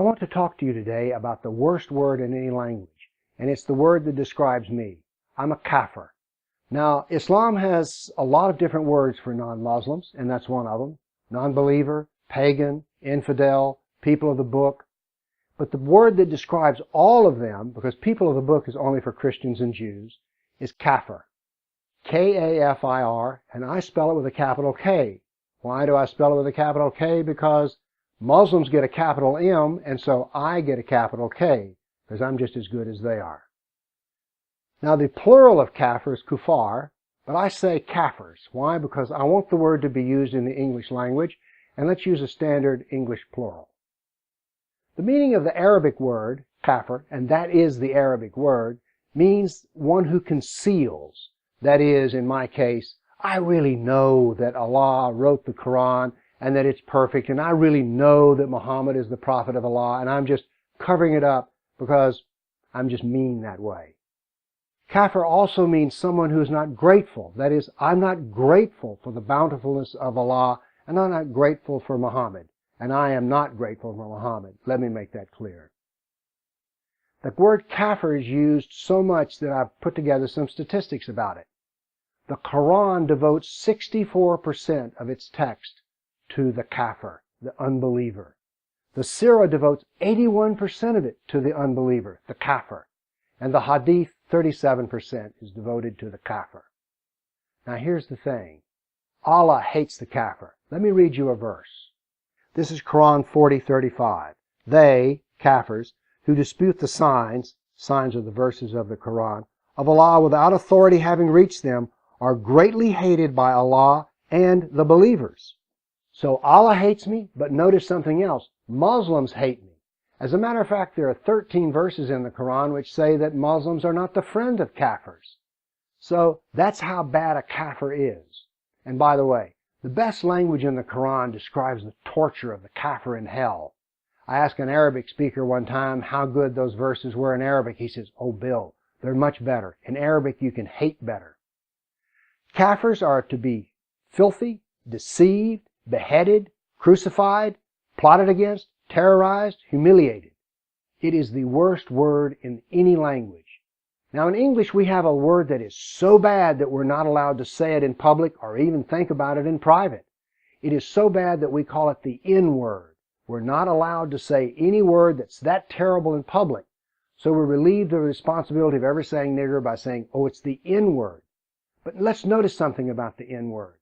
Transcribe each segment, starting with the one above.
want to talk to you today about the worst word in any language, and it's the word that describes me. I'm a kafir. Now, Islam has a lot of different words for non-Muslims, and that's one of them. Non-believer, pagan, infidel, people of the book. But the word that describes all of them, because people of the book is only for Christians and Jews, is kafir. K-A-F-I-R, and I spell it with a capital K. Why do I spell it with a capital K? Because Muslims get a capital M, and so I get a capital K, because I'm just as good as they are. Now, the plural of kafir is kufar, but I say kafirs. Why? Because I want the word to be used in the English language, and let's use a standard English plural. The meaning of the Arabic word, kafir, and that is the Arabic word, means one who conceals. That is, in my case, I really know that Allah wrote the Qur'an and that it's perfect, and I really know that Muhammad is the prophet of Allah, and I'm just covering it up because I'm just mean that way. Kafir also means someone who is not grateful. That is, I'm not grateful for the bountifulness of Allah, and I'm not grateful for Muhammad, and I am not grateful for Muhammad. Let me make that clear. The word kafir is used so much that I've put together some statistics about it. The Quran devotes 64% of its text to the kafir, the unbeliever. The Surah devotes 81% of it to the unbeliever, the kafir. And the Hadith, 37% is devoted to the kafir. Now here's the thing. Allah hates the kafir. Let me read you a verse. This is Quran 40:35. They, kafirs, who dispute the signs are the verses of the Quran, of Allah without authority having reached them, are greatly hated by Allah and the believers. So Allah hates me, but notice something else. Muslims hate me. As a matter of fact, there are 13 verses in the Quran which say that Muslims are not the friend of kafirs. So that's how bad a kafir is. And by the way, the best language in the Quran describes the torture of the kafir in hell. I asked an Arabic speaker one time how good those verses were in Arabic. He says, "Oh, Bill, they're much better. In Arabic, you can hate better." Kafirs are to be filthy, deceived, beheaded, crucified, plotted against, terrorized, humiliated. It is the worst word in any language. Now, in English, we have a word that is so bad that we're not allowed to say it in public or even think about it in private. It is so bad that we call it the N-word. We're not allowed to say any word that's that terrible in public. So we're relieved of the responsibility of ever saying nigger by saying, oh, it's the N-word. But let's notice something about the N-word.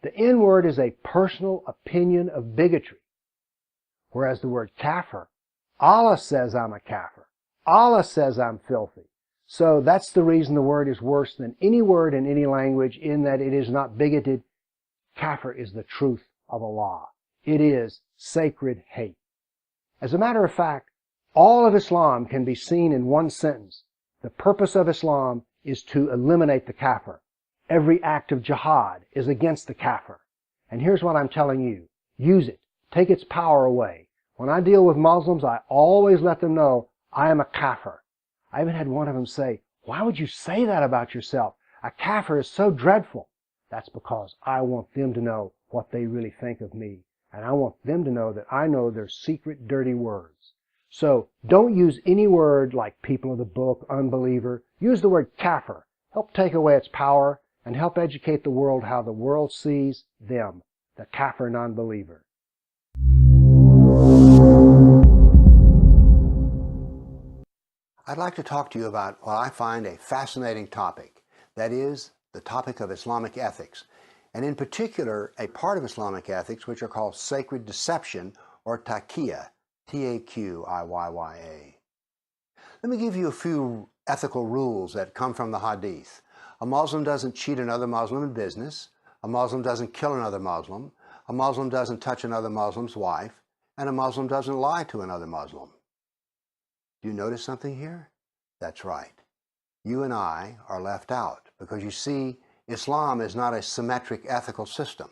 The N-word is a personal opinion of bigotry. Whereas the word kafir, Allah says I'm a kafir. Allah says I'm filthy. So that's the reason the word is worse than any word in any language, in that it is not bigoted. Kafir is the truth of Allah. It is sacred hate. As a matter of fact, all of Islam can be seen in one sentence. The purpose of Islam is to eliminate the kafir. Every act of jihad is against the kafir. And here's what I'm telling you. Use it. Take its power away. When I deal with Muslims, I always let them know I am a kafir. I even had one of them say, "Why would you say that about yourself? A kafir is so dreadful." That's because I want them to know what they really think of me. And I want them to know that I know their secret dirty words. So don't use any word like people of the book, unbeliever. Use the word kafir. Help take away its power and help educate the world how the world sees them, the kafir non-believer. I'd like to talk to you about what I find a fascinating topic. That is the topic of Islamic ethics. And in particular, a part of Islamic ethics which are called sacred deception or taqiyya, T-A-Q-I-Y-Y-A. Let me give you a few ethical rules that come from the Hadith. A Muslim doesn't cheat another Muslim in business. A Muslim doesn't kill another Muslim. A Muslim doesn't touch another Muslim's wife. And a Muslim doesn't lie to another Muslim. Do you notice something here? That's right. You and I are left out because, you see, Islam is not a symmetric ethical system.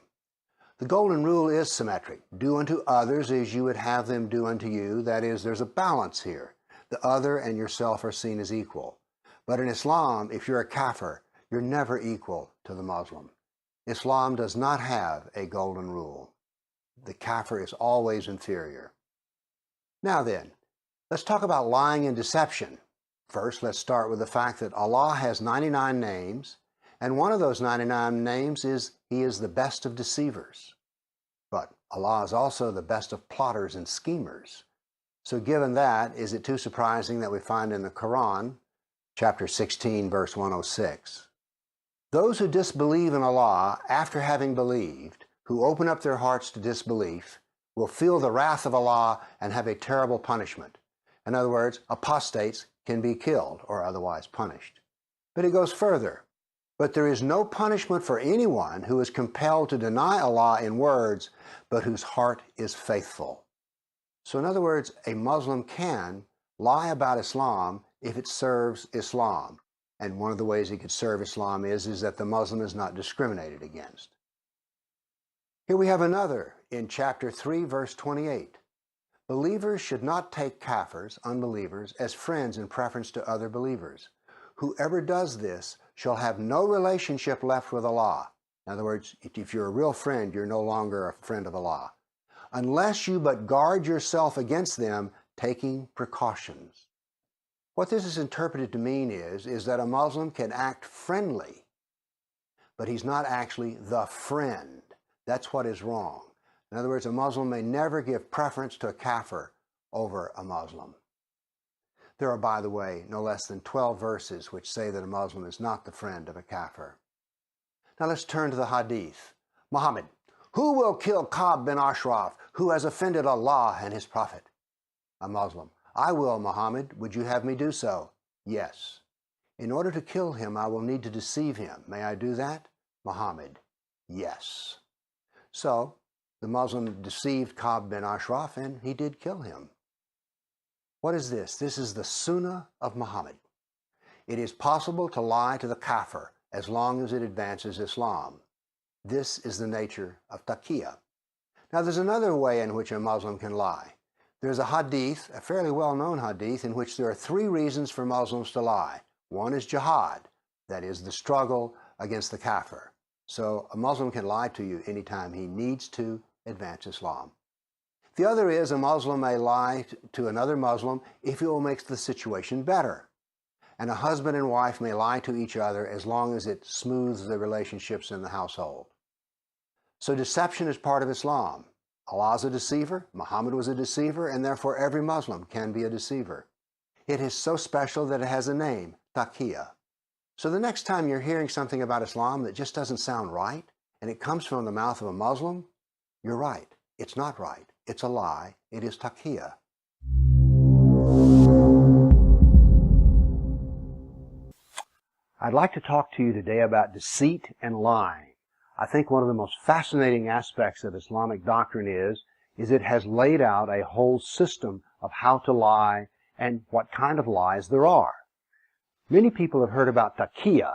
The golden rule is symmetric. Do unto others as you would have them do unto you. That is, there's a balance here. The other and yourself are seen as equal. But in Islam, if you're a kafir, you're never equal to the Muslim. Islam does not have a golden rule. The kafir is always inferior. Now then, let's talk about lying and deception. First, let's start with the fact that Allah has 99 names, and one of those 99 names is He is the best of deceivers. But Allah is also the best of plotters and schemers. So given that, is it too surprising that we find in the Qur'an, chapter 16, verse 106, those who disbelieve in Allah after having believed, who open up their hearts to disbelief, will feel the wrath of Allah and have a terrible punishment. In other words, apostates can be killed or otherwise punished. But it goes further. But there is no punishment for anyone who is compelled to deny Allah in words, but whose heart is faithful. So in other words, a Muslim can lie about Islam if it serves Islam. And one of the ways he could serve Islam is that the Muslim is not discriminated against. Here we have another in chapter 3, verse 28. Believers should not take kafirs, unbelievers, as friends in preference to other believers. Whoever does this shall have no relationship left with Allah. In other words, if you're a real friend, you're no longer a friend of Allah, unless you but guard yourself against them, taking precautions. What this is interpreted to mean is that a Muslim can act friendly, but he's not actually the friend. That's what is wrong. In other words, a Muslim may never give preference to a kafir over a Muslim. There are, by the way, no less than 12 verses which say that a Muslim is not the friend of a kafir. Now let's turn to the hadith. Muhammad, who will kill Ka'b bin Ashraf, who has offended Allah and His Prophet? A Muslim, I will, Muhammad. Would you have me do so? Yes. In order to kill him, I will need to deceive him. May I do that? Muhammad, yes. So the Muslim deceived Ka'b bin Ashraf and he did kill him. What is this? This is the Sunnah of Muhammad. It is possible to lie to the kafir as long as it advances Islam. This is the nature of taqiyya. Now there's another way in which a Muslim can lie. There's a hadith, a fairly well-known hadith, in which there are 3 reasons for Muslims to lie. One is jihad, that is the struggle against the kafir. So a Muslim can lie to you anytime he needs to advance Islam. The other is a Muslim may lie to another Muslim if it will make the situation better. And a husband and wife may lie to each other as long as it smooths the relationships in the household. So deception is part of Islam. Allah is a deceiver, Muhammad was a deceiver, and therefore every Muslim can be a deceiver. It is so special that it has a name, taqiyya. So the next time you're hearing something about Islam that just doesn't sound right, and it comes from the mouth of a Muslim, you're right. It's not right. It's a lie. It is taqiyya. I'd like to talk to you today about deceit and lying. I think one of the most fascinating aspects of Islamic doctrine is it has laid out a whole system of how to lie and what kind of lies there are. Many people have heard about taqiyya,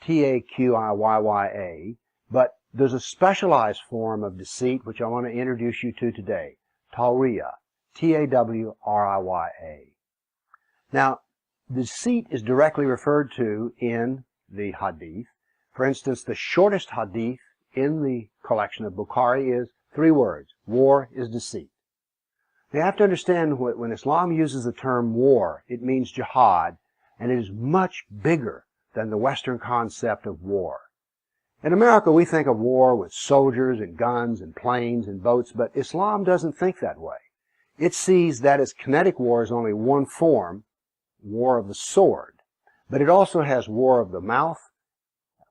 T-A-Q-I-Y-Y-A, but there's a specialized form of deceit which I want to introduce you to today, Tawriya, T-A-W-R-I-Y-A. Now, deceit is directly referred to in the hadith. For instance, the shortest hadith in the collection of Bukhari is 3 words. War is deceit. You have to understand when Islam uses the term war, it means jihad, and it is much bigger than the Western concept of war. In America, we think of war with soldiers and guns and planes and boats, but Islam doesn't think that way. It sees that as kinetic war is only one form, war of the sword, but it also has war of the mouth,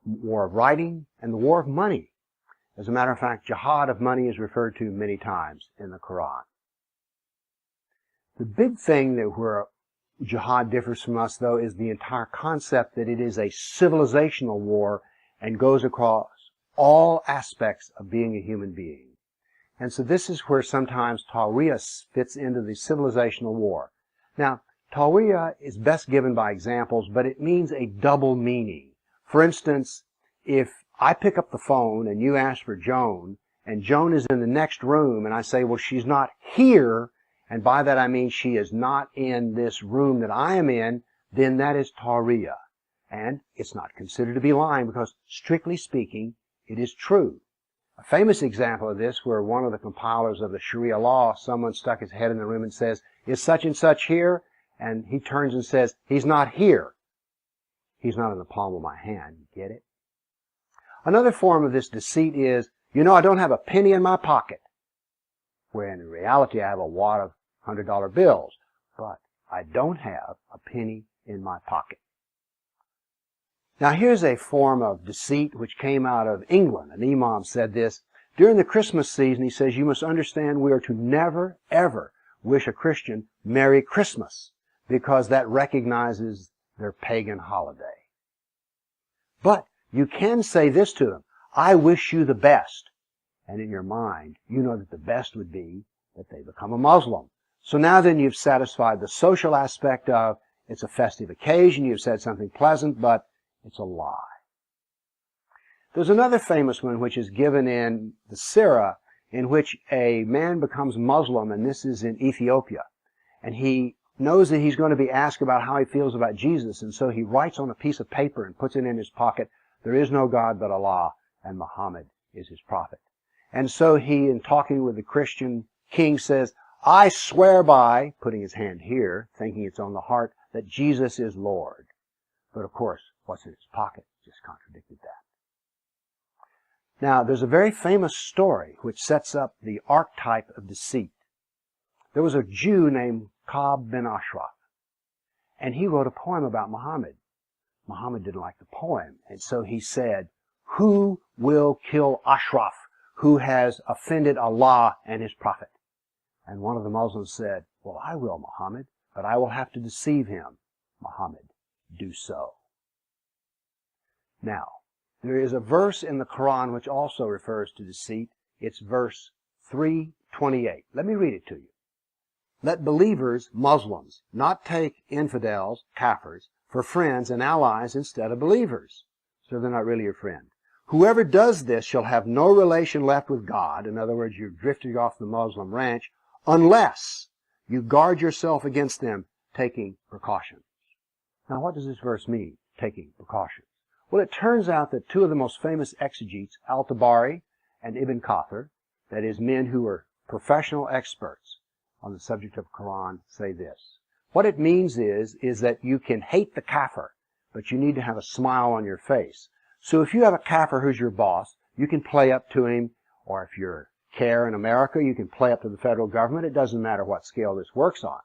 war of writing, and the war of money. As a matter of fact, jihad of money is referred to many times in the Quran. The big thing that where jihad differs from us, though, is the entire concept that it is a civilizational war and goes across all aspects of being a human being. And so this is where sometimes Tawriya fits into the civilizational war. Now, Tawriya is best given by examples, but it means a double meaning. For instance, if I pick up the phone and you ask for Joan, and Joan is in the next room, and I say, well, she's not here, and by that I mean she is not in this room that I am in, then that is Tawriya. And it's not considered to be lying because, strictly speaking, it is true. A famous example of this where one of the compilers of the Shari'a law, someone stuck his head in the room and says, "Is such and such here?" And he turns and says, "He's not here. He's not in the palm of my hand." You get it? Another form of this deceit is, I don't have a penny in my pocket. When in reality I have a wad of $100 bills, but I don't have a penny in my pocket. Now here's a form of deceit which came out of England. An imam said this. During the Christmas season, he says, you must understand we are to never, ever wish a Christian Merry Christmas, because that recognizes their pagan holiday. But you can say this to them, I wish you the best. And in your mind, you know that the best would be that they become a Muslim. So now then you've satisfied the social aspect of it's a festive occasion, you've said something pleasant, but it's a lie. There's another famous one which is given in the Shari'a, in which a man becomes Muslim, and this is in Ethiopia. And he knows that he's going to be asked about how he feels about Jesus, and so he writes on a piece of paper and puts it in his pocket, there is no God but Allah, and Muhammad is his prophet. And so he, in talking with the Christian king, says, I swear by, putting his hand here, thinking it's on the heart, that Jesus is Lord. But of course, what's in his pocket just contradicted that. Now, there's a very famous story which sets up the archetype of deceit. There was a Jew named Ka'b bin Ashraf, and he wrote a poem about Muhammad. Muhammad didn't like the poem, and so he said, who will kill Ashraf, who has offended Allah and his prophet? And one of the Muslims said, well, I will, Muhammad, but I will have to deceive him. Muhammad, do so. Now, there is a verse in the Qur'an which also refers to deceit. It's verse 328. Let me read it to you. Let believers, Muslims, not take infidels, kafirs, for friends and allies instead of believers. So they're not really your friend. Whoever does this shall have no relation left with God. In other words, you've drifted off the Muslim ranch, unless you guard yourself against them, taking precautions. Now, what does this verse mean, taking precautions? Well, it turns out that two of the most famous exegetes, Al-Tabari and Ibn Kafir, that is, men who are professional experts on the subject of Quran, say this. What it means is that you can hate the kafir, but you need to have a smile on your face. So if you have a kafir who's your boss, you can play up to him, or if you're CARE in America, you can play up to the federal government. It doesn't matter what scale this works on.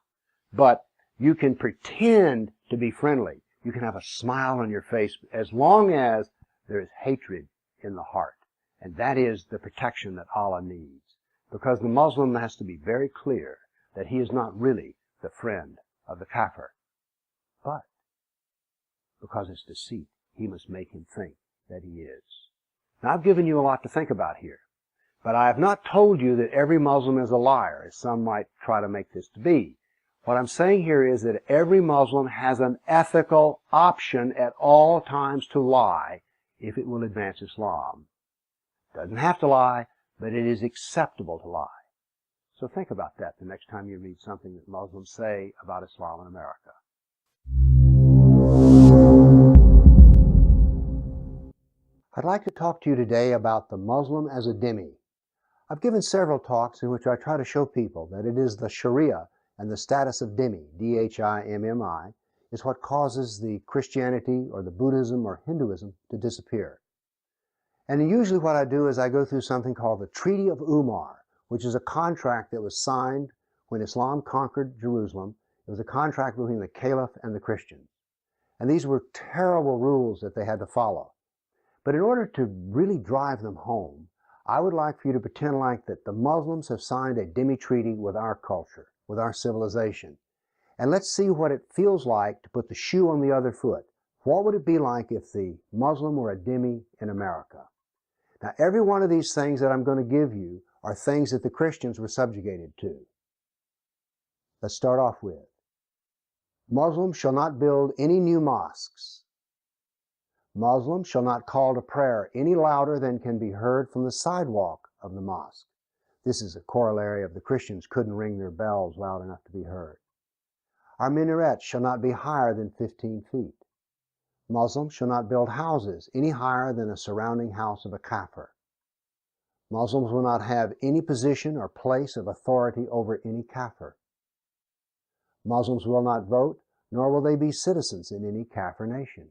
But you can pretend to be friendly. You can have a smile on your face as long as there is hatred in the heart. And that is the protection that Allah needs. Because the Muslim has to be very clear that he is not really the friend of the kafir. But because it's deceit, he must make him think that he is. Now, I've given you a lot to think about here. But I have not told you that every Muslim is a liar, as some might try to make this to be. What I'm saying here is that every Muslim has an ethical option at all times to lie if it will advance Islam. Doesn't have to lie, but it is acceptable to lie. So think about that the next time you read something that Muslims say about Islam in America. I'd like to talk to you today about the Muslim as a dhimmi. I've given several talks in which I try to show people that it is the Shari'a and the status of dhimmi, D-H-I-M-M-I, is what causes the Christianity or the Buddhism or Hinduism to disappear. And usually what I do is I go through something called the Treaty of Umar, which is a contract that was signed when Islam conquered Jerusalem. It was a contract between the Caliph and the Christians. And these were terrible rules that they had to follow. But in order to really drive them home, I would like for you to pretend like that the Muslims have signed a dhimmi treaty with our culture, with our civilization. And let's see what it feels like to put the shoe on the other foot. What would it be like if the Muslim were a dhimmi in America? Now, every one of these things that I'm going to give you are things that the Christians were subjugated to. Let's start off with, Muslims shall not build any new mosques. Muslims shall not call to prayer any louder than can be heard from the sidewalk of the mosque. This is a corollary of the Christians couldn't ring their bells loud enough to be heard. Our minarets shall not be higher than 15 feet. Muslims shall not build houses any higher than a surrounding house of a kafir. Muslims will not have any position or place of authority over any kafir. Muslims will not vote, nor will they be citizens in any kafir nation.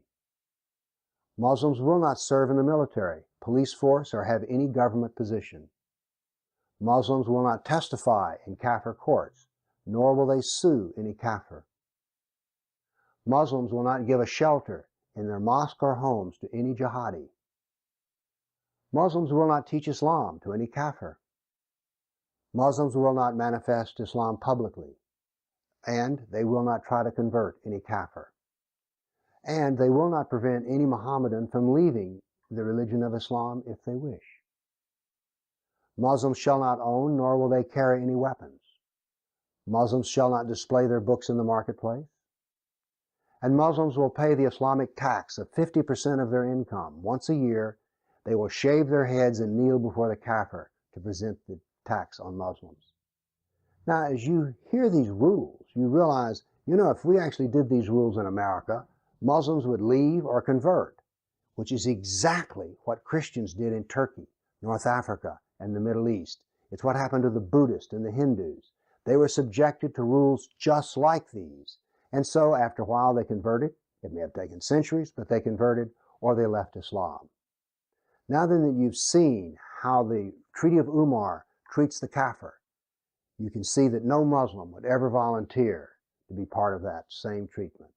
Muslims will not serve in the military, police force, or have any government position. Muslims will not testify in kafir courts, nor will they sue any kafir. Muslims will not give a shelter in their mosque or homes to any jihadi. Muslims will not teach Islam to any kafir. Muslims will not manifest Islam publicly, and they will not try to convert any kafir. And they will not prevent any Mohammedan from leaving the religion of Islam if they wish. Muslims shall not own, nor will they carry any weapons. Muslims shall not display their books in the marketplace. And Muslims will pay the Islamic tax of 50% of their income. Once a year, they will shave their heads and kneel before the kafir to present the tax on Muslims. Now, as you hear these rules, you realize, if we actually did these rules in America, Muslims would leave or convert, which is exactly what Christians did in Turkey, North Africa, and the Middle East. It's what happened to the Buddhists and the Hindus. They were subjected to rules just like these. And so after a while they converted. It may have taken centuries, but they converted, or they left Islam. Now then that you've seen how the Treaty of Umar treats the kafir, you can see that no Muslim would ever volunteer to be part of that same treatment.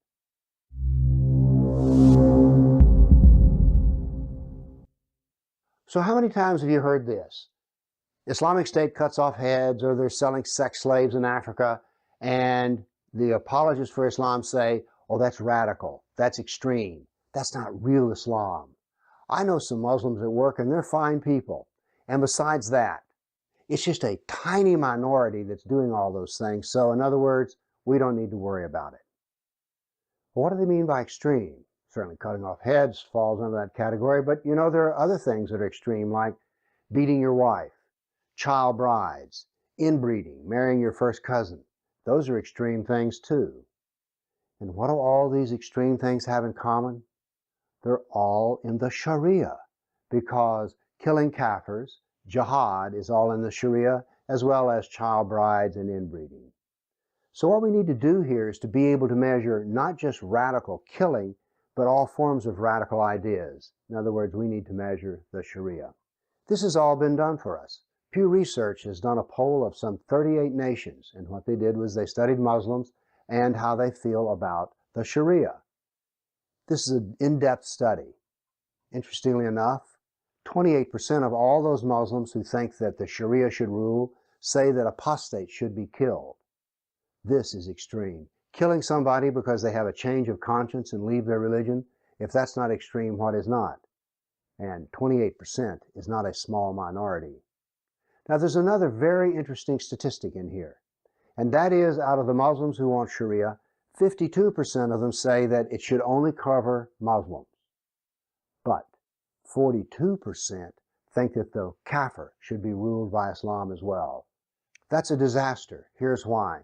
So how many times have you heard this? Islamic State cuts off heads, or they're selling sex slaves in Africa, and the apologists for Islam say, oh, that's radical, that's extreme, that's not real Islam. I know some Muslims at work, and they're fine people. And besides that, it's just a tiny minority that's doing all those things. So in other words, we don't need to worry about it. Well, what do they mean by extreme? Certainly cutting off heads falls under that category, but there are other things that are extreme, like beating your wife, child brides, inbreeding, marrying your first cousin. Those are extreme things too. And what do all these extreme things have in common? They're all in the Shari'a, because killing kafirs, jihad, is all in the Shari'a, as well as child brides and inbreeding. So what we need to do here is to be able to measure not just radical killing, but all forms of radical ideas. In other words, we need to measure the Shari'a. This has all been done for us. Pew Research has done a poll of some 38 nations, and what they did was they studied Muslims and how they feel about the Shari'a. This is an in-depth study. Interestingly enough, 28% of all those Muslims who think that the Shari'a should rule say that apostates should be killed. This is extreme. Killing somebody because they have a change of conscience and leave their religion, if that's not extreme, what is not? And 28% is not a small minority. Now there's another very interesting statistic in here, and that is, out of the Muslims who want Sharia, 52% of them say that it should only cover Muslims. But 42% think that the kafir should be ruled by Islam as well. That's a disaster. Here's why.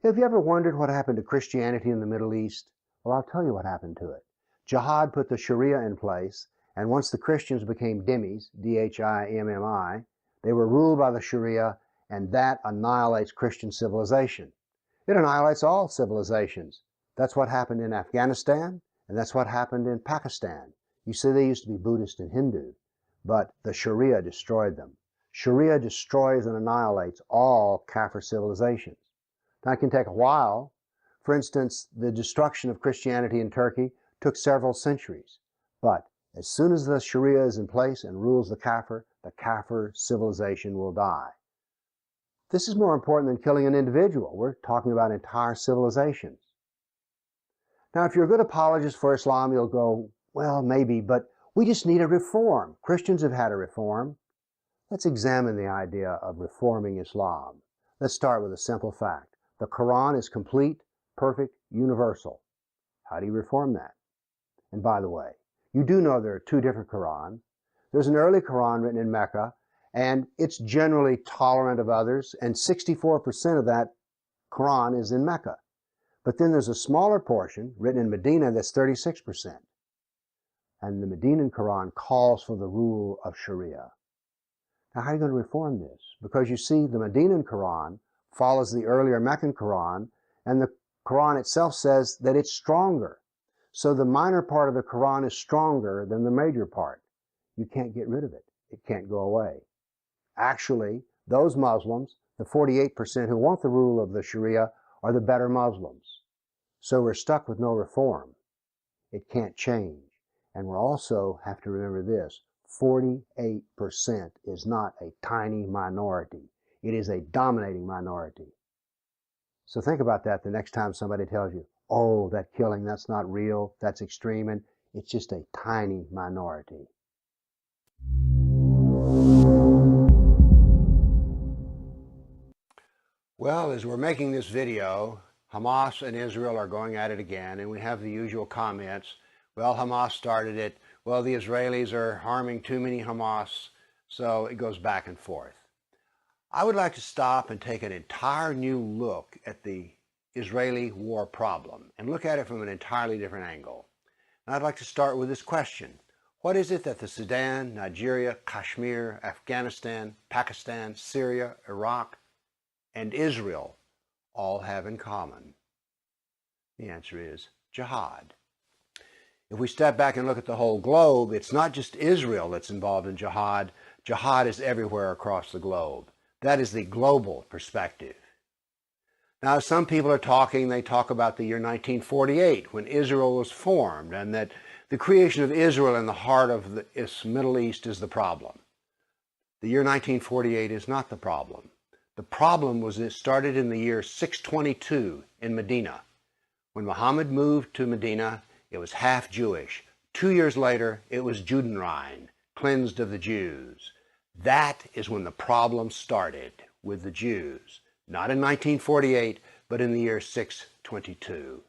Have you ever wondered what happened to Christianity in the Middle East? Well, I'll tell you what happened to it. Jihad put the Sharia in place, and once the Christians became dhimmis, D-H-I-M-M-I, they were ruled by the Sharia, and that annihilates Christian civilization. It annihilates all civilizations. That's what happened in Afghanistan, and that's what happened in Pakistan. You see, they used to be Buddhist and Hindu, but the Sharia destroyed them. Sharia destroys and annihilates all kafir civilizations. Now, it can take a while. For instance, the destruction of Christianity in Turkey took several centuries. But as soon as the Sharia is in place and rules the kafir civilization will die. This is more important than killing an individual. We're talking about entire civilizations. Now, if you're a good apologist for Islam, you'll go, well, maybe, but we just need a reform. Christians have had a reform. Let's examine the idea of reforming Islam. Let's start with a simple fact. The Qur'an is complete, perfect, universal. How do you reform that? And by the way, you do know there are two different Qur'ans. There's an early Qur'an written in Mecca, and it's generally tolerant of others, and 64% of that Qur'an is in Mecca. But then there's a smaller portion written in Medina that's 36%. And the Medinan Qur'an calls for the rule of Sharia. Now, how are you going to reform this? Because you see, the Medinan Quran follows the earlier Meccan Quran, and the Quran itself says that it's stronger. So the minor part of the Quran is stronger than the major part. You can't get rid of it. It can't go away. Actually, those Muslims, the 48% who want the rule of the Shari'a, are the better Muslims. So we're stuck with no reform. It can't change. And we also have to remember this: 48% is not a tiny minority. It is a dominating minority. So think about that the next time somebody tells you, oh, that killing, that's not real, that's extreme, and it's just a tiny minority. Well, as we're making this video, Hamas and Israel are going at it again, and we have the usual comments. Well, Hamas started it. Well, the Israelis are harming too many Hamas, so it goes back and forth. I would like to stop and take an entire new look at the Israeli war problem and look at it from an entirely different angle. And I'd like to start with this question. What is it that the Sudan, Nigeria, Kashmir, Afghanistan, Pakistan, Syria, Iraq, and Israel all have in common? The answer is jihad. If we step back and look at the whole globe, it's not just Israel that's involved in jihad. Jihad is everywhere across the globe. That is the global perspective. Now, as some people are talking, they talk about the year 1948, when Israel was formed, and that the creation of Israel in the heart of the Middle East is the problem. The year 1948 is not the problem. The problem was it started in the year 622 in Medina. When Muhammad moved to Medina, it was half Jewish. 2 years later, it was Judenrein, cleansed of the Jews. That is when the problem started with the Jews. Not in 1948, but in the year 622.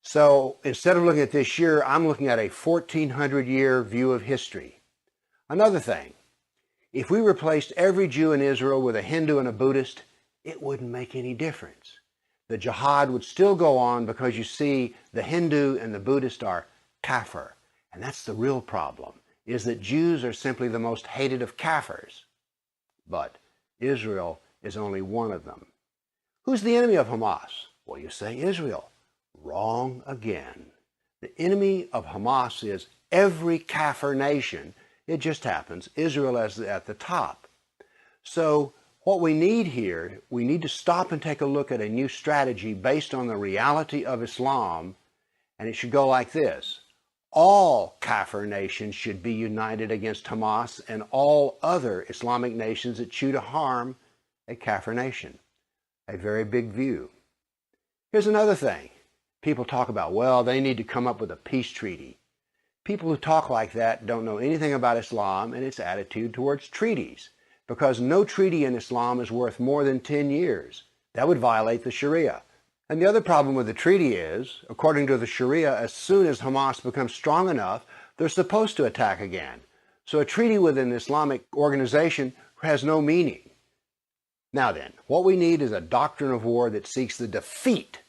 So instead of looking at this year, I'm looking at a 1400-year view of history. Another thing, if we replaced every Jew in Israel with a Hindu and a Buddhist, it wouldn't make any difference. The jihad would still go on because, you see, the Hindu and the Buddhist are kafir. And that's the real problem, is that Jews are simply the most hated of kafirs. But Israel is only one of them. Who's the enemy of Hamas? Well, you say Israel. Wrong again. The enemy of Hamas is every kafir nation. It just happens Israel is at the top. So what we need here, we need to stop and take a look at a new strategy based on the reality of Islam, and it should go like this. All kafir nations should be united against Hamas and all other Islamic nations that choose to harm a kafir nation. A very big view. Here's another thing. People talk about, well, they need to come up with a peace treaty. People who talk like that don't know anything about Islam and its attitude towards treaties, because no treaty in Islam is worth more than 10 years. That would violate the Shari'a. And the other problem with the treaty is, according to the Shari'a, as soon as Hamas becomes strong enough, they're supposed to attack again. So a treaty with an Islamic organization has no meaning. Now then, what we need is a doctrine of war that seeks the defeat.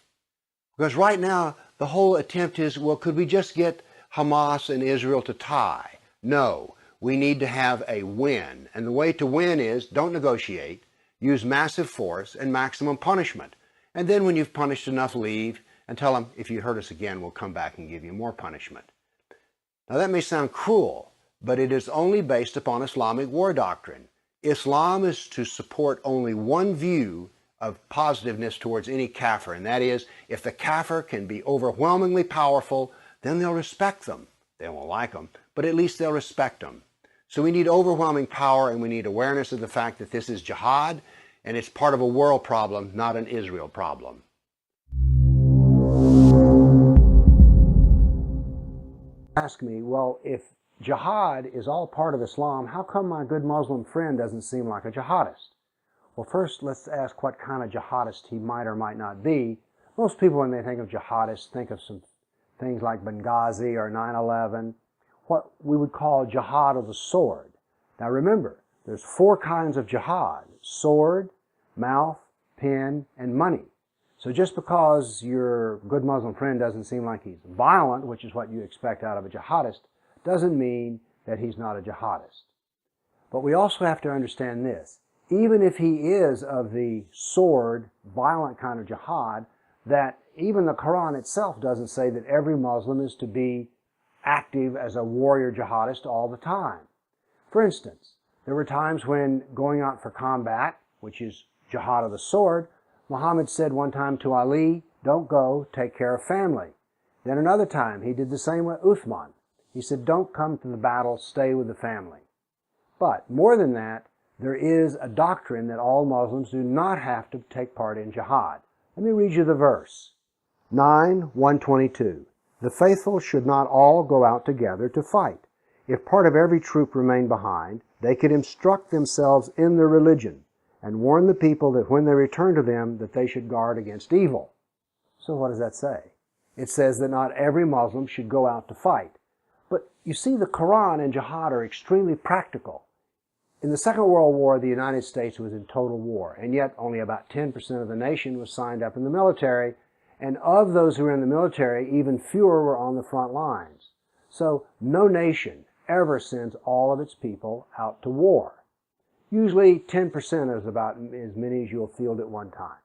Because right now, the whole attempt is, well, could we just get Hamas and Israel to tie? No, we need to have a win. And the way to win is, don't negotiate, use massive force and maximum punishment. And then when you've punished enough, leave and tell them, if you hurt us again, we'll come back and give you more punishment. Now that may sound cruel, but it is only based upon Islamic war doctrine. Islam is to support only one view of positiveness towards any kafir, and that is, if the kafir can be overwhelmingly powerful, then they'll respect them. They won't like them, but at least they'll respect them. So we need overwhelming power, and we need awareness of the fact that this is jihad, and it's part of a world problem, not an Israel problem. Ask me, well, if jihad is all part of Islam, how come my good Muslim friend doesn't seem like a jihadist? Well, first, let's ask what kind of jihadist he might or might not be. Most people, when they think of jihadists, think of some things like Benghazi or 9/11, what we would call jihad of the sword. Now remember, there's 4 kinds of jihad: sword, mouth, pen, and money. So just because your good Muslim friend doesn't seem like he's violent, which is what you expect out of a jihadist, doesn't mean that he's not a jihadist. But we also have to understand this. Even if he is of the sword, violent kind of jihad, that even the Qur'an itself doesn't say that every Muslim is to be active as a warrior jihadist all the time. For instance, there were times when going out for combat, which is jihad of the sword, Muhammad said one time to Ali, "Don't go, take care of family." Then another time, he did the same with Uthman. He said, "Don't come to the battle, stay with the family." But more than that, there is a doctrine that all Muslims do not have to take part in jihad. Let me read you the verse. 9:122. The faithful should not all go out together to fight. If part of every troop remained behind, they could instruct themselves in their religion and warn the people that when they return to them, that they should guard against evil. So what does that say? It says that not every Muslim should go out to fight. But you see, the Quran and jihad are extremely practical. In the Second World War, the United States was in total war, and yet only about 10% of the nation was signed up in the military, and of those who were in the military, even fewer were on the front lines. So no nation ever sends all of its people out to war. Usually 10% is about as many as you'll field at one time.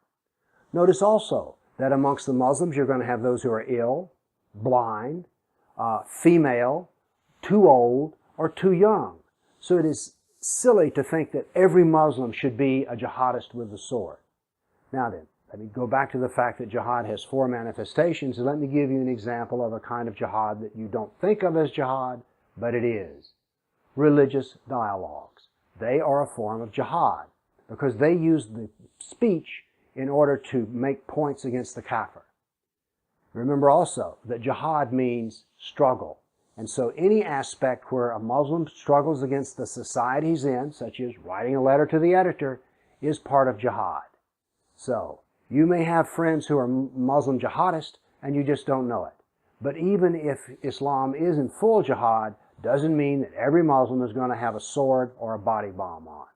Notice also that amongst the Muslims, you're going to have those who are ill, blind, female, too old, or too young. So it is silly to think that every Muslim should be a jihadist with the sword. Now then, let me go back to the fact that jihad has 4 manifestations, and let me give you an example of a kind of jihad that you don't think of as jihad, but it is. Religious dialogues. They are a form of jihad because they use the speech in order to make points against the kafir. Remember also that jihad means struggle. And so any aspect where a Muslim struggles against the society he's in, such as writing a letter to the editor, is part of jihad. So you may have friends who are Muslim jihadists and you just don't know it. But even if Islam is in full jihad, doesn't mean that every Muslim is going to have a sword or a body bomb on.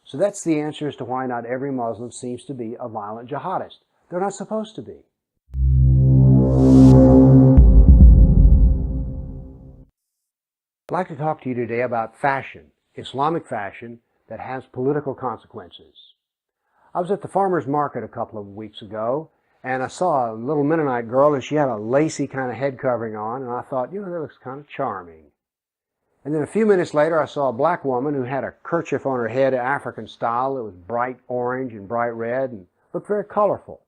So that's the answer as to why not every Muslim seems to be a violent jihadist. They're not supposed to be. I'd like to talk to you today about fashion, Islamic fashion that has political consequences. I was at the farmer's market a couple of weeks ago, and I saw a little Mennonite girl, and she had a lacy kind of head covering on, and I thought, you know, that looks kind of charming. And then a few minutes later, I saw a black woman who had a kerchief on her head, African style. It was bright orange and bright red and looked very colorful.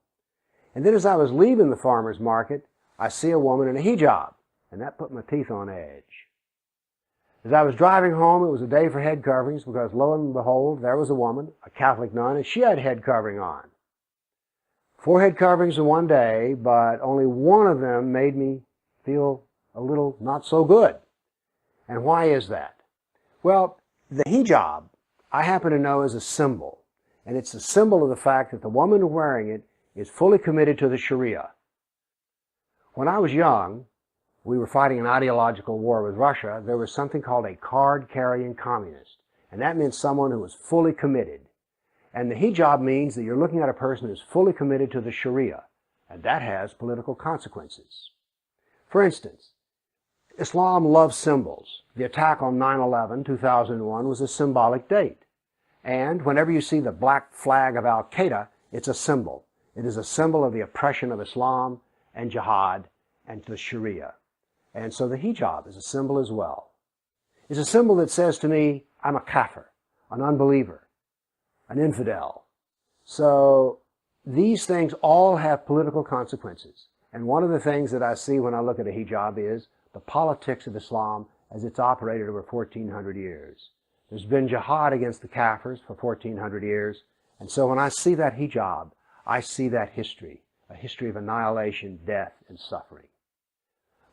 And then as I was leaving the farmer's market, I see a woman in a hijab, and that put my teeth on edge. As I was driving home, it was a day for head coverings because lo and behold, there was a woman, a Catholic nun, and she had head covering on. 4 head coverings in one day, but only one of them made me feel a little not so good. And why is that? Well, the hijab, I happen to know, is a symbol. And it's a symbol of the fact that the woman wearing it is fully committed to the Shari'a. When I was young, we were fighting an ideological war with Russia. There was something called a card-carrying communist. And that meant someone who was fully committed. And the hijab means that you're looking at a person who's fully committed to the Shari'a. And that has political consequences. For instance, Islam loves symbols. The attack on 9/11, 2001 was a symbolic date. And whenever you see the black flag of Al-Qaeda, it's a symbol. It is a symbol of the oppression of Islam and jihad and the Shari'a. And so the hijab is a symbol as well. It's a symbol that says to me, I'm a kafir, an unbeliever, an infidel. So these things all have political consequences. And one of the things that I see when I look at a hijab is the politics of Islam as it's operated over 1,400 years. There's been jihad against the kafirs for 1,400 years. And so when I see that hijab, I see that history, a history of annihilation, death, and suffering.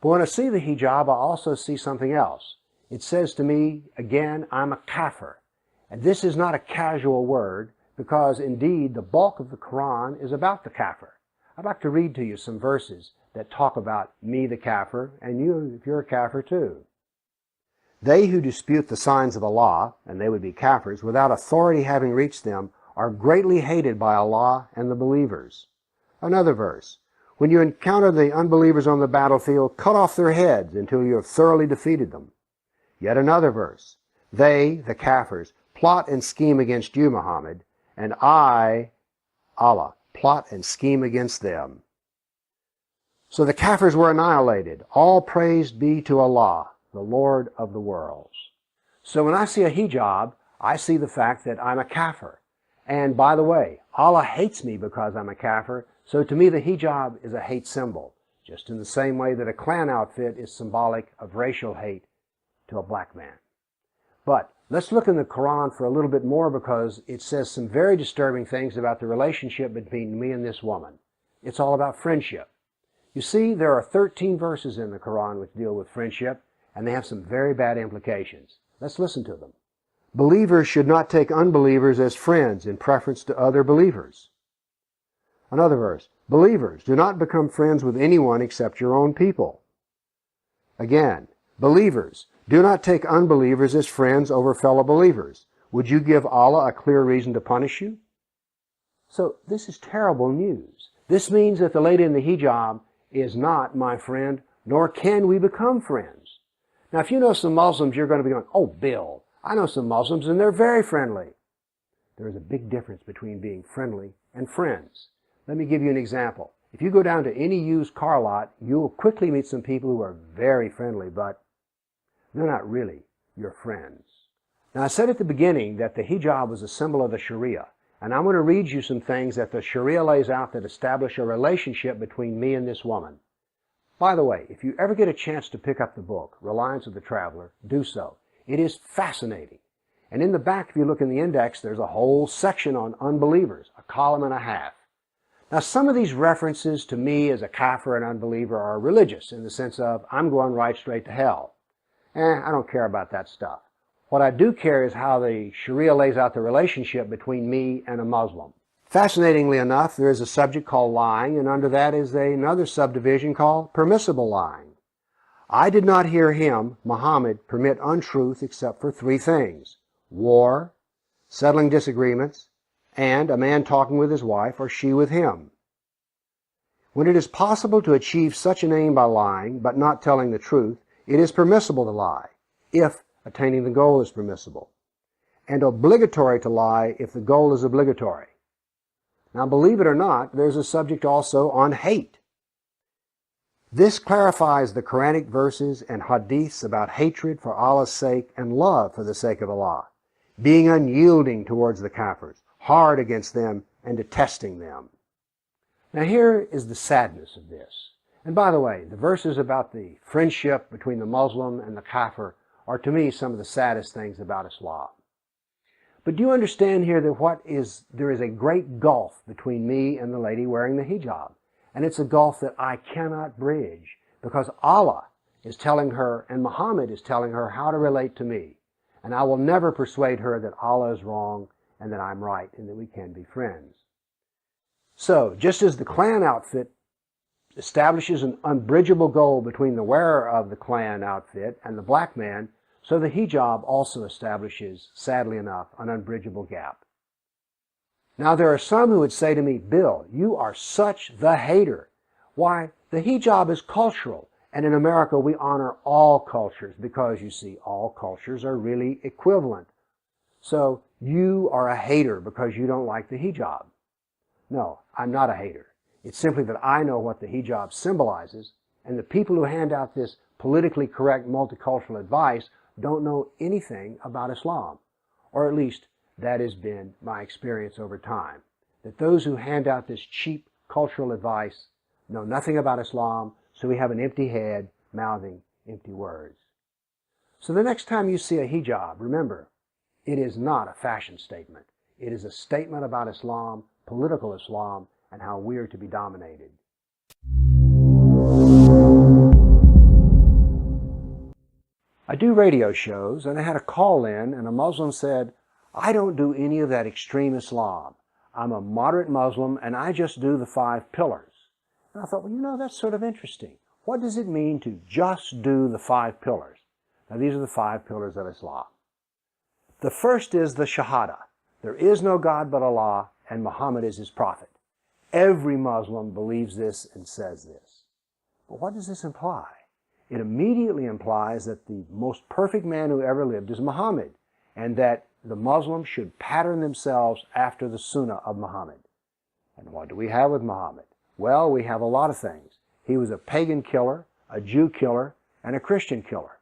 But when I see the hijab, I also see something else. It says to me, again, I'm a kafir. And this is not a casual word, because indeed the bulk of the Quran is about the kafir. I'd like to read to you some verses that talk about me, the kafir, and you, if you're a kafir too. They who dispute the signs of Allah, and they would be kafirs, without authority having reached them, are greatly hated by Allah and the believers. Another verse. When you encounter the unbelievers on the battlefield, cut off their heads until you have thoroughly defeated them. Yet another verse. They, the kafirs, plot and scheme against you, Muhammad, and I, Allah, plot and scheme against them. So the kafirs were annihilated. All praise be to Allah, the Lord of the worlds. So when I see a hijab, I see the fact that I'm a kafir. And by the way, Allah hates me because I'm a kafir, so to me the hijab is a hate symbol, just in the same way that a Klan outfit is symbolic of racial hate to a black man. But let's look in the Qur'an for a little bit more, because it says some very disturbing things about the relationship between me and this woman. It's all about friendship. You see, there are 13 verses in the Qur'an which deal with friendship, and they have some very bad implications. Let's listen to them. Believers should not take unbelievers as friends in preference to other believers. Another verse. Believers, do not become friends with anyone except your own people. Again, believers, do not take unbelievers as friends over fellow believers. Would you give Allah a clear reason to punish you? So this is terrible news. This means that the lady in the hijab is not my friend, nor can we become friends. Now, if you know some Muslims, you're going to be going, oh, Bill, I know some Muslims and they're very friendly. There is a big difference between being friendly and friends. Let me give you an example. If you go down to any used car lot, you'll quickly meet some people who are very friendly, but they're not really your friends. Now, I said at the beginning that the hijab was a symbol of the Shari'a, and I'm going to read you some things that the Shari'a lays out that establish a relationship between me and this woman. By the way, if you ever get a chance to pick up the book, Reliance of the Traveler, do so. It is fascinating. And in the back, if you look in the index, there's a whole section on unbelievers, a column and a half. Now, some of these references to me as a kafir and unbeliever are religious, in the sense of, I'm going right straight to hell. I don't care about that stuff. What I do care is how the Sharia lays out the relationship between me and a Muslim. Fascinatingly enough, there is a subject called lying, and under that is another subdivision called permissible lying. I did not hear him, Muhammad, permit untruth except for 3 things: war, settling disagreements, and a man talking with his wife or she with him. When it is possible to achieve such an aim by lying, but not telling the truth, it is permissible to lie, if attaining the goal is permissible, and obligatory to lie if the goal is obligatory. Now, believe it or not, there's a subject also on hate. This clarifies the Quranic verses and hadiths about hatred for Allah's sake and love for the sake of Allah, being unyielding towards the kafirs, hard against them, and detesting them. Now, here is the sadness of this. And by the way, the verses about the friendship between the Muslim and the kafir are to me some of the saddest things about Islam. But do you understand here that there is a great gulf between me and the lady wearing the hijab? And it's a gulf that I cannot bridge, because Allah is telling her and Muhammad is telling her how to relate to me. And I will never persuade her that Allah is wrong and that I'm right and that we can be friends. So, just as the Klan outfit establishes an unbridgeable goal between the wearer of the Klan outfit and the black man, so the hijab also establishes, sadly enough, an unbridgeable gap. Now, there are some who would say to me, Bill, you are such the hater. Why, the hijab is cultural, and in America we honor all cultures because, you see, all cultures are really equivalent. So, you are a hater because you don't like the hijab. No, I'm not a hater. It's simply that I know what the hijab symbolizes, and the people who hand out this politically correct multicultural advice don't know anything about Islam, or at least that has been my experience over time, that those who hand out this cheap cultural advice know nothing about Islam, so we have an empty head mouthing empty words. So the next time you see a hijab, remember, it is not a fashion statement. It is a statement about Islam, political Islam, and how we are to be dominated. I do radio shows, and I had a call in, and a Muslim said, I don't do any of that extreme Islam. I'm a moderate Muslim, and I just do the 5 pillars. And I thought, well, you know, that's sort of interesting. What does it mean to just do the 5 pillars? Now, these are the 5 pillars of Islam. The first is the Shahada. There is no God but Allah, and Muhammad is his prophet. Every Muslim believes this and says this. But what does this imply? It immediately implies that the most perfect man who ever lived is Muhammad, and that the Muslims should pattern themselves after the Sunnah of Muhammad. And what do we have with Muhammad? Well, we have a lot of things. He was a pagan killer, a Jew killer, and a Christian killer.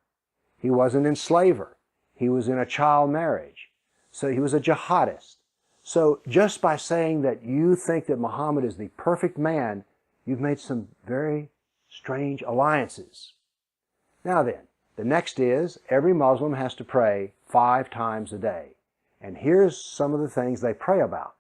He was an enslaver. He was in a child marriage. So he was a jihadist. So just by saying that you think that Muhammad is the perfect man, you've made some very strange alliances. Now then, the next is every Muslim has to pray 5 times a day. And here's some of the things they pray about.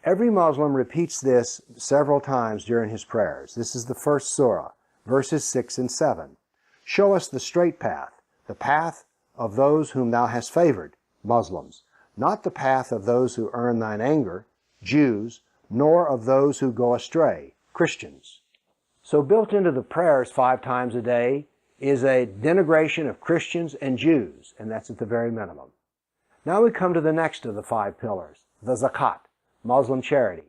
Every Muslim repeats this several times during his prayers. This is the first surah, verses 6 and 7. Show us the straight path, the path of those whom thou hast favored, Muslims, not the path of those who earn thine anger, Jews, nor of those who go astray, Christians. So built into the prayers 5 times a day is a denigration of Christians and Jews, and that's at the very minimum. Now we come to the next of the 5 pillars, the zakat, Muslim charity.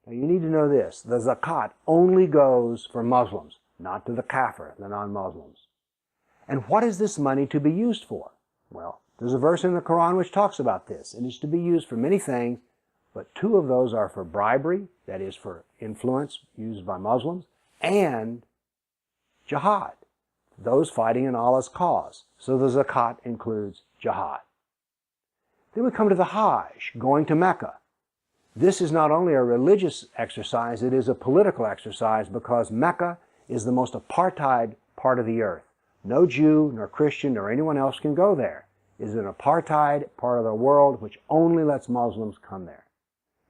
Now you need to know this, the zakat only goes for Muslims, not to the kafir, the non-Muslims. And what is this money to be used for? Well, there's a verse in the Qur'an which talks about this, and it's to be used for many things, but 2 of those are for bribery, that is for influence used by Muslims, and jihad, those fighting in Allah's cause. So the zakat includes jihad. Then we come to the Hajj, going to Mecca. This is not only a religious exercise, it is a political exercise because Mecca is the most apartheid part of the earth. No Jew, nor Christian, nor anyone else can go there. It is an apartheid part of the world which only lets Muslims come there.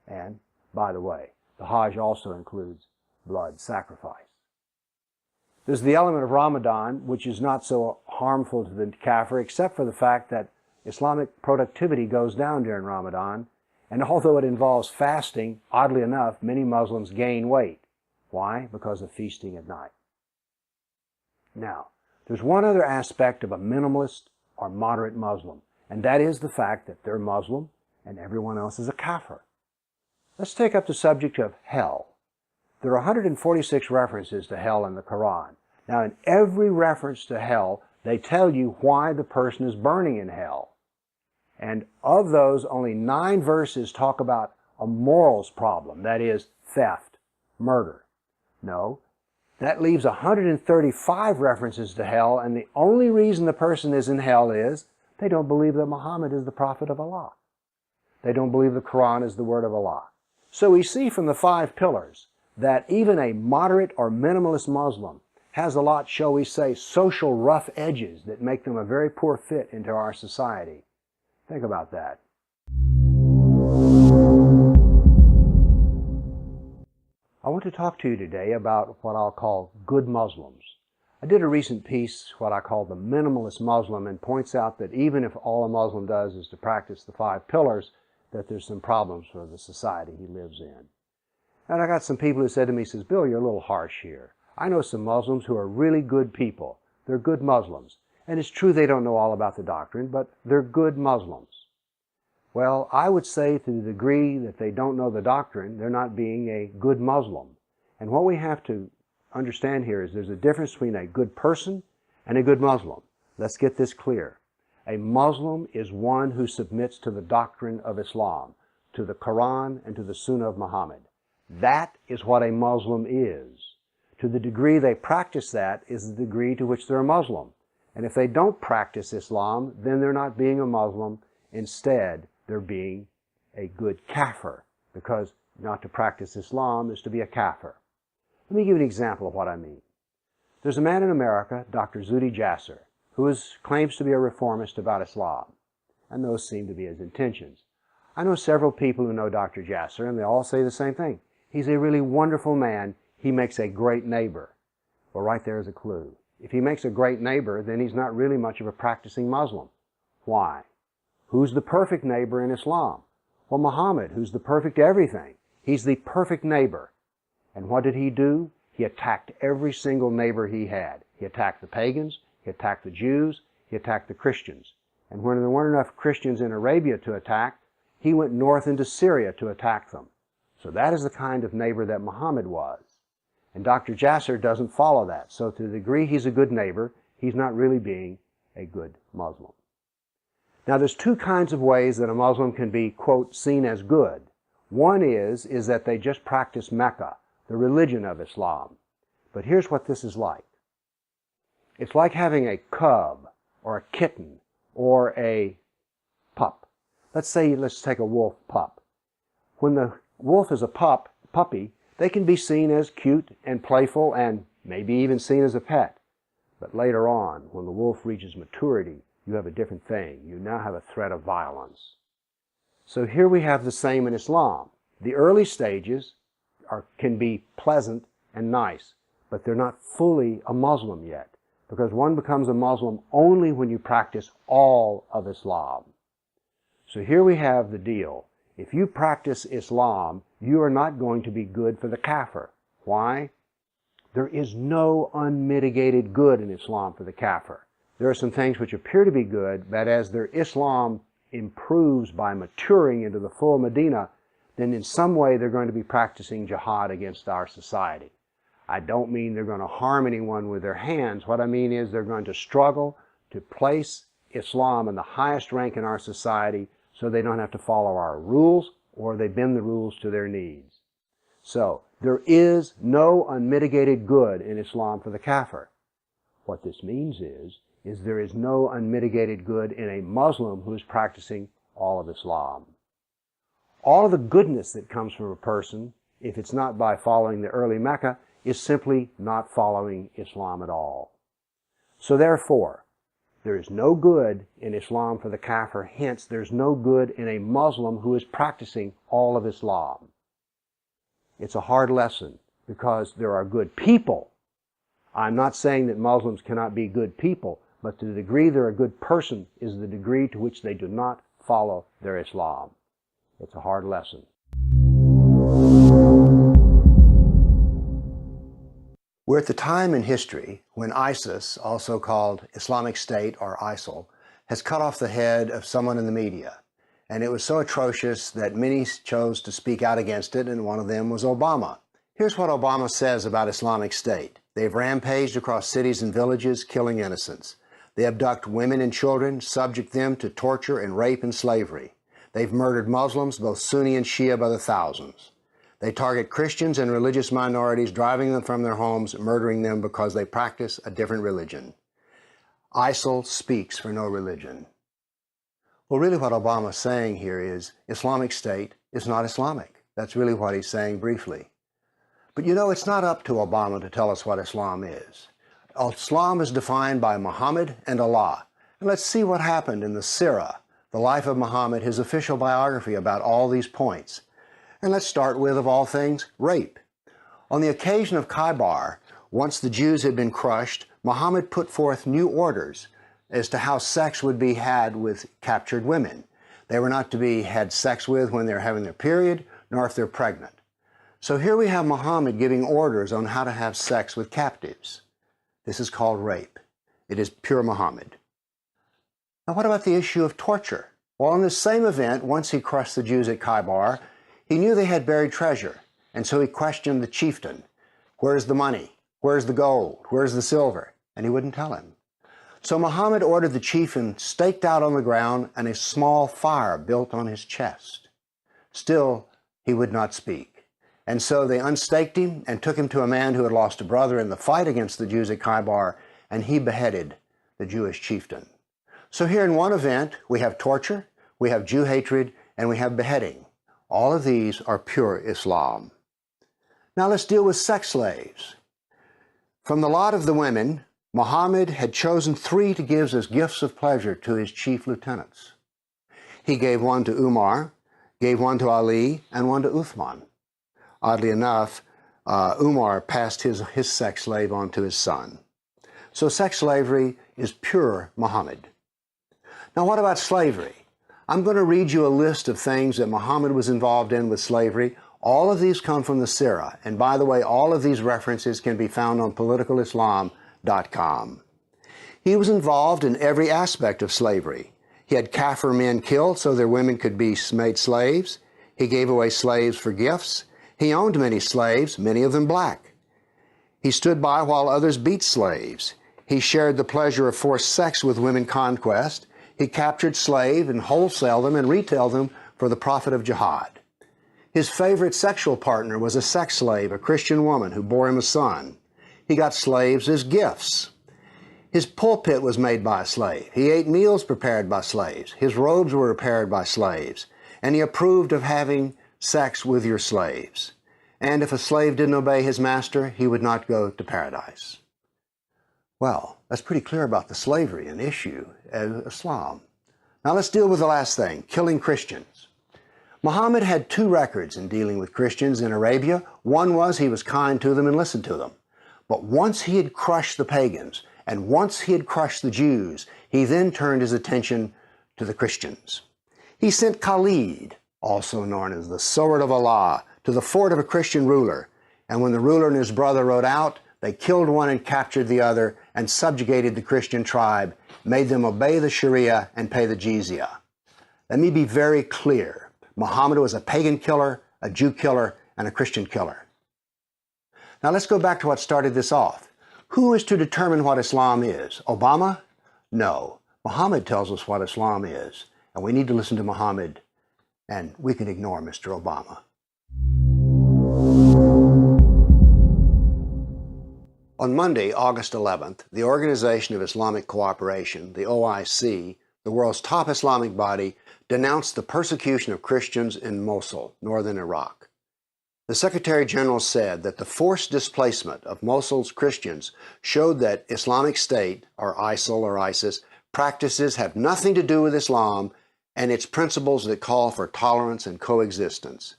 And, by the way, the Hajj also includes blood sacrifice. There's the element of Ramadan, which is not so harmful to the kafir, except for the fact that Islamic productivity goes down during Ramadan, and although it involves fasting, oddly enough, many Muslims gain weight. Why? Because of feasting at night. Now, there's one other aspect of a minimalist or moderate Muslim, and that is the fact that they're Muslim and everyone else is a kafir. Let's take up the subject of hell. There are 146 references to hell in the Quran. Now, in every reference to hell, they tell you why the person is burning in hell. And of those, only 9 verses talk about a morals problem, that is, theft, murder. No, that leaves 135 references to hell, and the only reason the person is in hell is they don't believe that Muhammad is the prophet of Allah. They don't believe the Quran is the word of Allah. So we see from the 5 pillars that even a moderate or minimalist Muslim has a lot, shall we say, social rough edges that make them a very poor fit into our society. Think about that. I want to talk to you today about what I'll call good Muslims. I did a recent piece, what I call the minimalist Muslim, and points out that even if all a Muslim does is to practice the 5 pillars, that there's some problems for the society he lives in. And I got some people who said to me, says, Bill, you're a little harsh here. I know some Muslims who are really good people. They're good Muslims. And it's true they don't know all about the doctrine, but they're good Muslims. Well, I would say to the degree that they don't know the doctrine, they're not being a good Muslim. And what we have to understand here is there's a difference between a good person and a good Muslim. Let's get this clear. A Muslim is one who submits to the doctrine of Islam, to the Quran and to the Sunnah of Muhammad. That is what a Muslim is. To the degree they practice that is the degree to which they're a Muslim. And if they don't practice Islam, then they're not being a Muslim. Instead, they're being a good kafir, because not to practice Islam is to be a kafir. Let me give you an example of what I mean. There's a man in America, Dr. Zuhdi Jasser, who claims to be a reformist about Islam, and those seem to be his intentions. I know several people who know Dr. Jasser, and they all say the same thing. He's a really wonderful man. He makes a great neighbor. Well, right there is a clue. If he makes a great neighbor, then he's not really much of a practicing Muslim. Why? Who's the perfect neighbor in Islam? Well, Muhammad, who's the perfect everything. He's the perfect neighbor. And what did he do? He attacked every single neighbor he had. He attacked the pagans, he attacked the Jews, he attacked the Christians. And when there weren't enough Christians in Arabia to attack, he went north into Syria to attack them. So that is the kind of neighbor that Muhammad was. And Dr. Jasser doesn't follow that. So to the degree he's a good neighbor, he's not really being a good Muslim. Now there's two kinds of ways that a Muslim can be, quote, seen as good. One is that they just practice Mecca, the religion of Islam. But here's what this is like. It's like having a cub or a kitten or a pup. Let's take a wolf pup. When the wolf is a puppy, they can be seen as cute and playful and maybe even seen as a pet. But later on, when the wolf reaches maturity, you have a different thing. You now have a threat of violence. So here we have the same in Islam. The early stages can be pleasant and nice, but they're not fully a Muslim yet, because one becomes a Muslim only when you practice all of Islam. So here we have the deal. If you practice Islam, you are not going to be good for the kafir. Why? There is no unmitigated good in Islam for the kafir. There are some things which appear to be good, but as their Islam improves by maturing into the full Medina, then in some way they're going to be practicing jihad against our society. I don't mean they're going to harm anyone with their hands. What I mean is they're going to struggle to place Islam in the highest rank in our society so they don't have to follow our rules or they bend the rules to their needs. So, there is no unmitigated good in Islam for the kafir. What this means is there is no unmitigated good in a Muslim who is practicing all of Islam. All of the goodness that comes from a person, if it's not by following the early Mecca, is simply not following Islam at all. So therefore, there is no good in Islam for the kafir, hence there's no good in a Muslim who is practicing all of Islam. It's a hard lesson because there are good people. I'm not saying that Muslims cannot be good people, but to the degree they're a good person is the degree to which they do not follow their Islam. It's a hard lesson. We're at the time in history when ISIS, also called Islamic State or ISIL, has cut off the head of someone in the media. And it was so atrocious that many chose to speak out against it, and one of them was Obama. Here's what Obama says about Islamic State. They've rampaged across cities and villages, killing innocents. They abduct women and children, subject them to torture and rape and slavery. They've murdered Muslims, both Sunni and Shia, by the thousands. They target Christians and religious minorities, driving them from their homes, murdering them because they practice a different religion. ISIL speaks for no religion. Well, really what Obama's saying here is Islamic State is not Islamic. That's really what he's saying briefly. But you know, it's not up to Obama to tell us what Islam is. Islam is defined by Muhammad and Allah. And let's see what happened in the Shari'a, the life of Muhammad, his official biography about all these points. And let's start with, of all things, rape. On the occasion of Kafir, once the Jews had been crushed, Muhammad put forth new orders as to how sex would be had with captured women. They were not to be had sex with when they're having their period, nor if they're pregnant. So here we have Muhammad giving orders on how to have sex with captives. This is called rape. It is pure Muhammad. Now what about the issue of torture? Well, on this same event, once he crushed the Jews at Kafir, he knew they had buried treasure, and so he questioned the chieftain. Where's the money? Where's the gold? Where's the silver? And he wouldn't tell him. So Muhammad ordered the chieftain staked out on the ground and a small fire built on his chest. Still, he would not speak. And so they unstaked him and took him to a man who had lost a brother in the fight against the Jews at Kafir, and he beheaded the Jewish chieftain. So here in one event, we have torture, we have Jew hatred, and we have beheading. All of these are pure Islam. Now let's deal with sex slaves. From the lot of the women, Muhammad had chosen 3 to give as gifts of pleasure to his chief lieutenants. He gave one to Umar, gave one to Ali, and one to Uthman. Oddly enough, Umar passed his sex slave on to his son. So sex slavery is pure Muhammad. Now what about slavery? I'm going to read you a list of things that Muhammad was involved in with slavery. All of these come from the Shari'a. And by the way, all of these references can be found on politicalislam.com. He was involved in every aspect of slavery. He had Kafir men killed so their women could be made slaves. He gave away slaves for gifts. He owned many slaves, many of them black. He stood by while others beat slaves. He shared the pleasure of forced sex with women conquest. He captured slaves and wholesaled them and retailed them for the profit of jihad. His favorite sexual partner was a sex slave, a Christian woman who bore him a son. He got slaves as gifts. His pulpit was made by a slave. He ate meals prepared by slaves. His robes were repaired by slaves. And he approved of having sex with your slaves. And if a slave didn't obey his master, he would not go to paradise. Well, that's pretty clear about the slavery and issue of Islam. Now let's deal with the last thing, killing Christians. Muhammad had two records in dealing with Christians in Arabia. One was he was kind to them and listened to them. But once he had crushed the pagans, and once he had crushed the Jews, he then turned his attention to the Christians. He sent Khalid, also known as the Sword of Allah, to the fort of a Christian ruler. And when the ruler and his brother rode out, they killed one and captured the other and subjugated the Christian tribe, made them obey the Shari'a and pay the jizya. Let me be very clear. Muhammad was a pagan killer, a Jew killer, and a Christian killer. Now let's go back to what started this off. Who is to determine what Islam is? Obama? No. Muhammad tells us what Islam is, and we need to listen to Muhammad, and we can ignore Mr. Obama. On Monday, August 11th, the Organization of Islamic Cooperation, the OIC, the world's top Islamic body, denounced the persecution of Christians in Mosul, northern Iraq. The Secretary General said that the forced displacement of Mosul's Christians showed that Islamic State, or ISIL or ISIS, practices have nothing to do with Islam and its principles that call for tolerance and coexistence.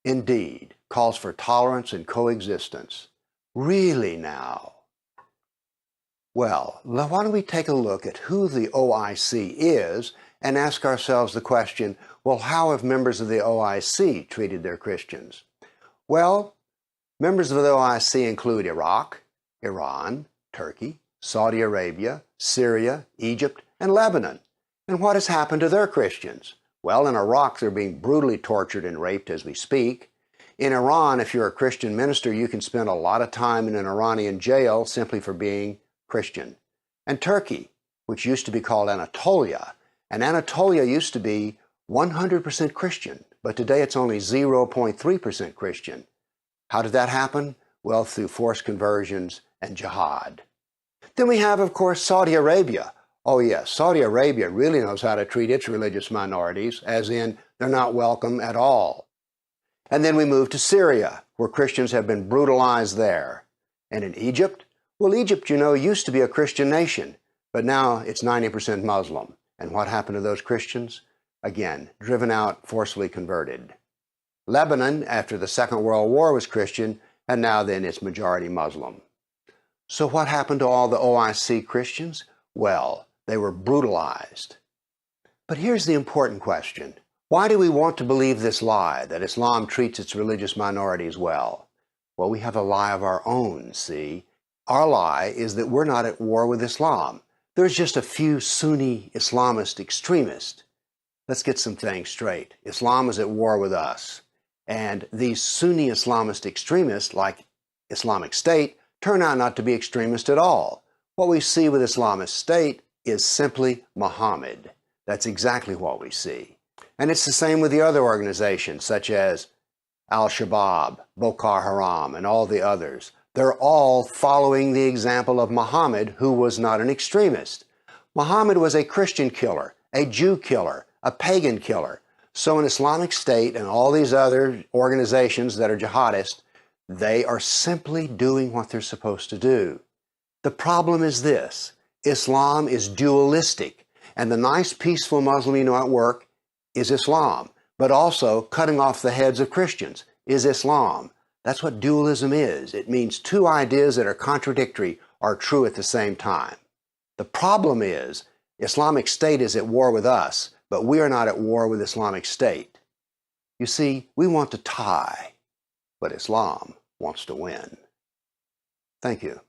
Indeed, calls for tolerance and coexistence. Really now? Well, why don't we take a look at who the OIC is and ask ourselves the question, well, how have members of the OIC treated their Christians? Well, members of the OIC include Iraq, Iran, Turkey, Saudi Arabia, Syria, Egypt, and Lebanon. And what has happened to their Christians? Well, in Iraq, they're being brutally tortured and raped as we speak. In Iran, if you're a Christian minister, you can spend a lot of time in an Iranian jail simply for being Christian. And Turkey, which used to be called Anatolia, and Anatolia used to be 100% Christian, but today it's only 0.3% Christian. How did that happen? Well, through forced conversions and jihad. Then we have, of course, Saudi Arabia. Oh yes, Saudi Arabia really knows how to treat its religious minorities, as in they're not welcome at all. And then we move to Syria, where Christians have been brutalized there. And in Egypt? Well, Egypt, you know, used to be a Christian nation, but now it's 90% Muslim. And what happened to those Christians? Again, driven out, forcefully converted. Lebanon, after the Second World War, was Christian, and now then it's majority Muslim. So what happened to all the OIC Christians? Well, they were brutalized. But here's the important question. Why do we want to believe this lie, that Islam treats its religious minorities well? Well, we have a lie of our own, see? Our lie is that we're not at war with Islam. There's just a few Sunni Islamist extremists. Let's get some things straight. Islam is at war with us. And these Sunni Islamist extremists, like Islamic State, turn out not to be extremists at all. What we see with Islamic State is simply Muhammad. That's exactly what we see. And it's the same with the other organizations, such as Al-Shabaab, Boko Haram, and all the others. They're all following the example of Muhammad, who was not an extremist. Muhammad was a Christian killer, a Jew killer, a pagan killer. So an Islamic State and all these other organizations that are jihadists, they are simply doing what they're supposed to do. The problem is this: Islam is dualistic, and the nice, peaceful Muslim you know at work is Islam, but also cutting off the heads of Christians is Islam. That's what dualism is. It means two ideas that are contradictory are true at the same time. The problem is Islamic State is at war with us, but we are not at war with Islamic State. You see, we want to tie, but Islam wants to win. Thank you.